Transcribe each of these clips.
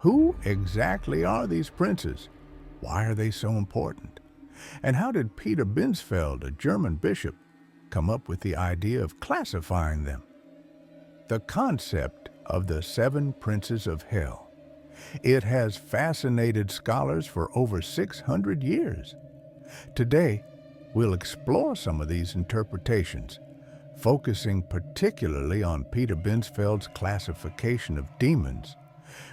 Who exactly are these princes? Why are they so important? And how did Peter Binsfeld, a German bishop, come up with the idea of classifying them? The concept of the seven princes of hell. It has fascinated scholars for over 600 years. Today, we'll explore some of these interpretations, focusing particularly on Peter Binsfeld's classification of demons,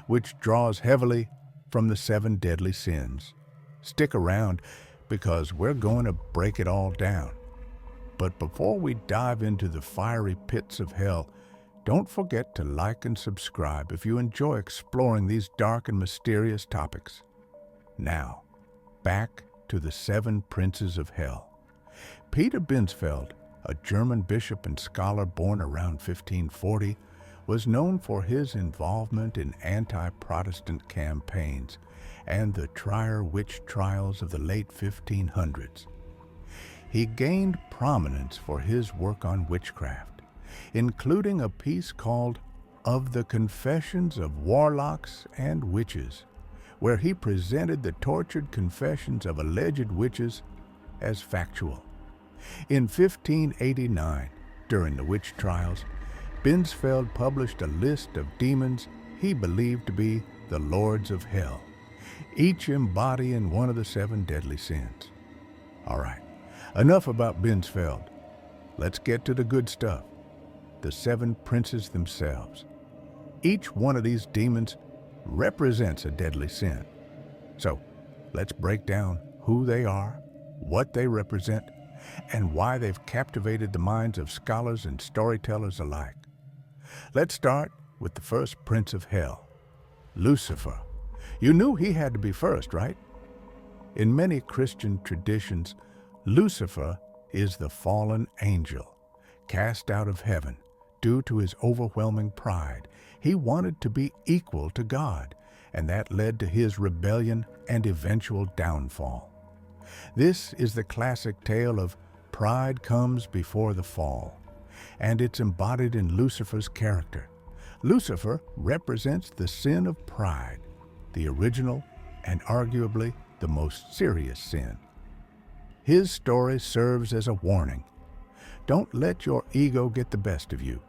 which draws heavily from the seven deadly sins. Stick around because we're going to break it all down. But before we dive into the fiery pits of hell, don't forget to like and subscribe if you enjoy exploring these dark and mysterious topics. Now, back to the seven princes of hell. Peter Binsfeld, a German bishop and scholar born around 1540, was known for his involvement in anti-Protestant campaigns and the Trier witch trials of the late 1500s. He gained prominence for his work on witchcraft, including a piece called Of the Confessions of Warlocks and Witches, where he presented the tortured confessions of alleged witches as factual. In 1589, during the witch trials, Binsfeld published a list of demons he believed to be the lords of hell, each embodying one of the seven deadly sins. All right, enough about Binsfeld. Let's get to the good stuff, the seven princes themselves. Each one of these demons represents a deadly sin. So let's break down who they are, what they represent, and why they've captivated the minds of scholars and storytellers alike. Let's start with the first prince of hell, Lucifer. You knew he had to be first, right? In many Christian traditions, Lucifer is the fallen angel, cast out of heaven due to his overwhelming pride. He wanted to be equal to God, and that led to his rebellion and eventual downfall. This is the classic tale of pride comes before the fall, and it's embodied in Lucifer's character. Lucifer represents the sin of pride, the original and arguably the most serious sin. His story serves as a warning. Don't let your ego get the best of you.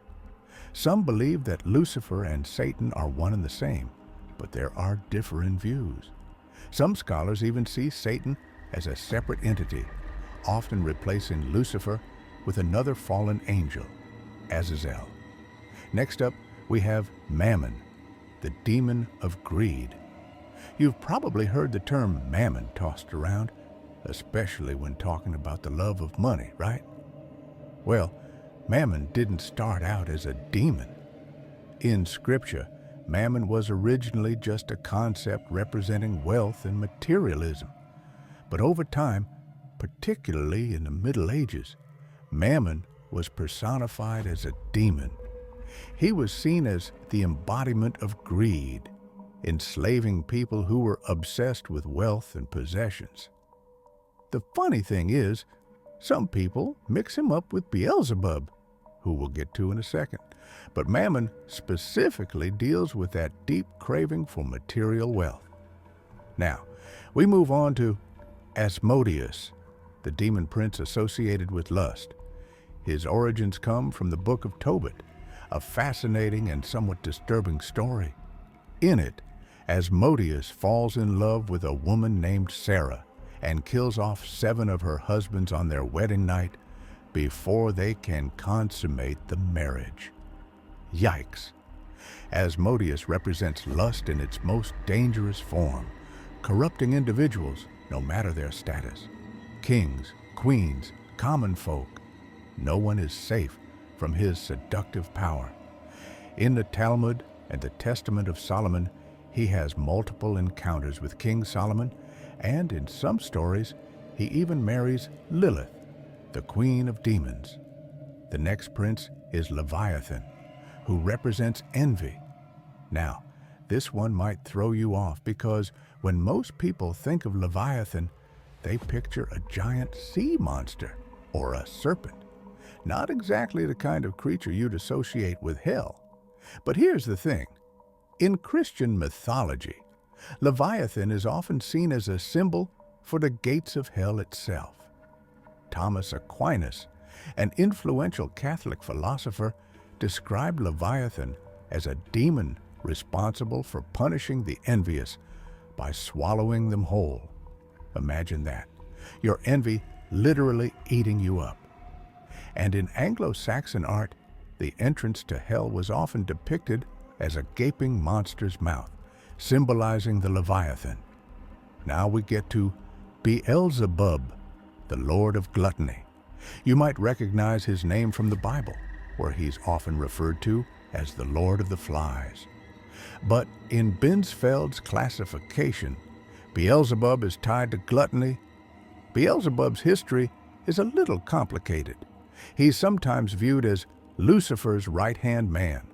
Some believe that Lucifer and Satan are one and the same, but there are differing views. Some scholars even see Satan as a separate entity, often replacing Lucifer with another fallen angel, Azazel. Next up, we have Mammon, the demon of greed. You've probably heard the term mammon tossed around, especially when talking about the love of money, right? Well, Mammon didn't start out as a demon. In Scripture, Mammon was originally just a concept representing wealth and materialism. But over time, particularly in the Middle Ages, Mammon was personified as a demon. He was seen as the embodiment of greed, enslaving people who were obsessed with wealth and possessions. The funny thing is, some people mix him up with Beelzebub, who we'll get to in a second. But Mammon specifically deals with that deep craving for material wealth. Now, we move on to Asmodeus, the demon prince associated with lust. His origins come from the Book of Tobit, a fascinating and somewhat disturbing story. In it, Asmodeus falls in love with a woman named Sarah and kills off 7 of her husbands on their wedding night before they can consummate the marriage. Yikes! Asmodeus represents lust in its most dangerous form, corrupting individuals no matter their status. Kings, queens, common folk, no one is safe from his seductive power. In the Talmud and the Testament of Solomon, he has multiple encounters with King Solomon, and in some stories, he even marries Lilith, the queen of demons. The next prince is Leviathan, who represents envy. Now, this one might throw you off because when most people think of Leviathan, they picture a giant sea monster or a serpent. Not exactly the kind of creature you'd associate with hell. But here's the thing. In Christian mythology, Leviathan is often seen as a symbol for the gates of hell itself. Thomas Aquinas, an influential Catholic philosopher, described Leviathan as a demon responsible for punishing the envious by swallowing them whole. Imagine that. Your envy literally eating you up. And in Anglo-Saxon art, the entrance to hell was often depicted as a gaping monster's mouth, symbolizing the Leviathan. Now we get to Beelzebub, the Lord of Gluttony. You might recognize his name from the Bible, where he's often referred to as the Lord of the Flies. But in Binsfeld's classification, Beelzebub is tied to gluttony. Beelzebub's history is a little complicated. He's sometimes viewed as Lucifer's right-hand man,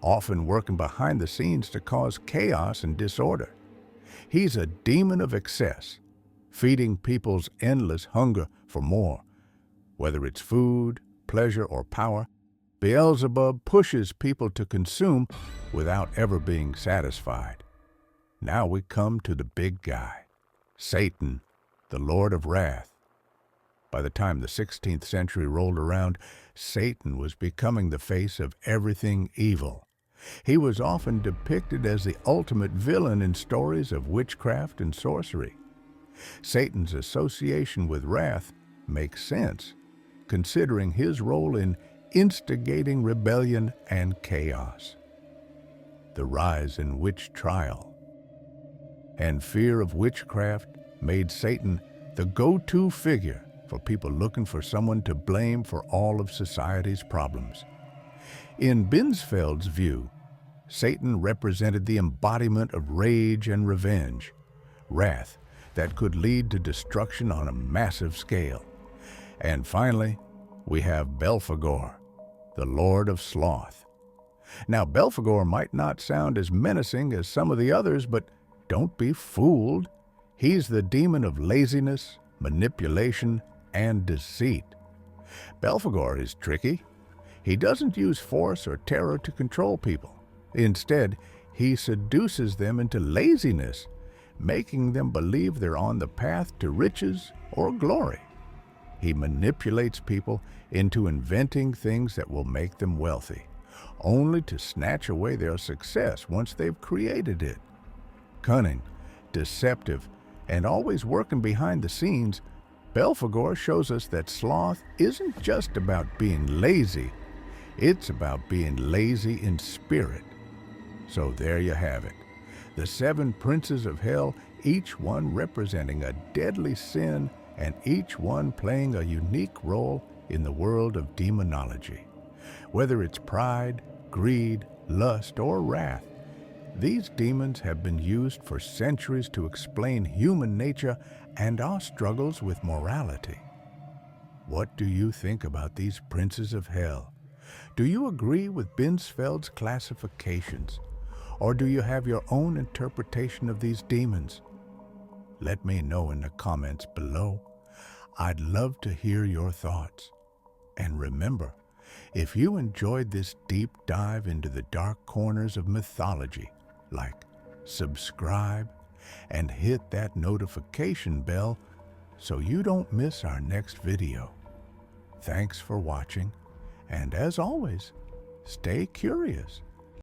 often working behind the scenes to cause chaos and disorder. He's a demon of excess, feeding people's endless hunger for more. Whether it's food, pleasure, or power, Beelzebub pushes people to consume without ever being satisfied. Now we come to the big guy, Satan, the Lord of Wrath. By the time the 16th century rolled around, Satan was becoming the face of everything evil. He was often depicted as the ultimate villain in stories of witchcraft and sorcery. Satan's association with wrath makes sense, considering his role in instigating rebellion and chaos. The rise in witch trial and fear of witchcraft made Satan the go-to figure for people looking for someone to blame for all of society's problems. In Binsfeld's view, Satan represented the embodiment of rage and revenge, wrath that could lead to destruction on a massive scale. And finally, we have Belphegor, the Lord of Sloth. Now, Belphegor might not sound as menacing as some of the others, but don't be fooled. He's the demon of laziness, manipulation, and deceit. Belphegor is tricky. He doesn't use force or terror to control people. Instead, he seduces them into laziness, making them believe they're on the path to riches or glory. He manipulates people into inventing things that will make them wealthy, only to snatch away their success once they've created it. Cunning, deceptive, and always working behind the scenes, Belphegor shows us that sloth isn't just about being lazy, it's about being lazy in spirit. So there you have it, the 7 princes of hell, each one representing a deadly sin and each one playing a unique role in the world of demonology. Whether it's pride, greed, lust, or wrath, these demons have been used for centuries to explain human nature and our struggles with morality. What do you think about these princes of hell? Do you agree with Binsfeld's classifications? Or do you have your own interpretation of these demons? Let me know in the comments below. I'd love to hear your thoughts. And remember, if you enjoyed this deep dive into the dark corners of mythology, like, subscribe, and hit that notification bell so you don't miss our next video. Thanks for watching, and as always, stay curious.